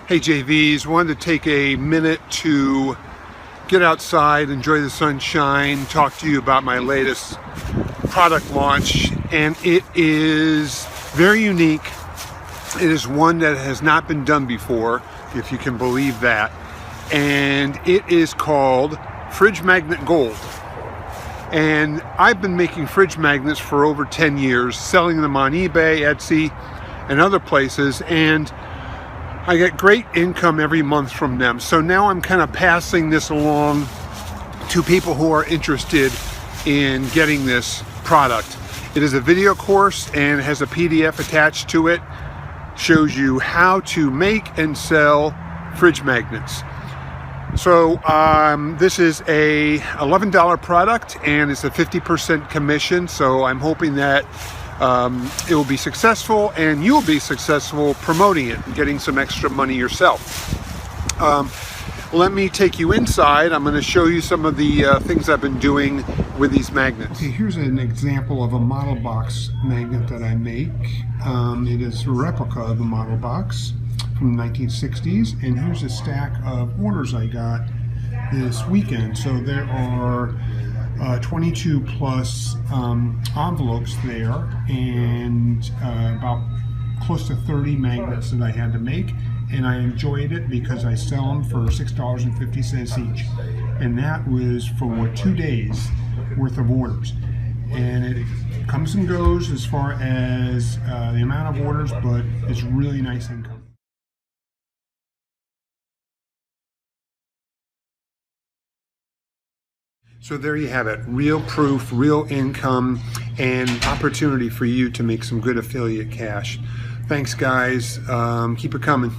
Hey JVs, wanted to take a minute to get outside, enjoy the sunshine, talk to you about my latest product launch, and it is very unique. It is one that has not been done before, if you can believe that, and it is called Fridge Magnet Gold. And I've been making fridge magnets for over 10 years, selling them on eBay, Etsy, and other places, and I get great income every month from them. So now I'm kind of passing this along to people who are interested in getting this product. It is a video course and has a PDF attached to it. Shows you how to make and sell fridge magnets. So this is a $11 product and it's a 50% commission. So I'm hoping that it will be successful and you'll be successful promoting it and getting some extra money yourself. Let me take you inside. I'm going to show you some of the things I've been doing with these magnets. Okay, here's an example of a model box magnet that I make. It is a replica of a model box from the 1960s, and here's a stack of orders I got this weekend. So there are 22 plus envelopes there, and about close to 30 magnets that I had to make, and I enjoyed it because I sell them for $6.50 each, and that was for 2 days worth of orders. And it comes and goes as far as the amount of orders, but it's really nice income. So there you have it, real proof, real income, and opportunity for you to make some good affiliate cash. Thanks guys, keep it coming.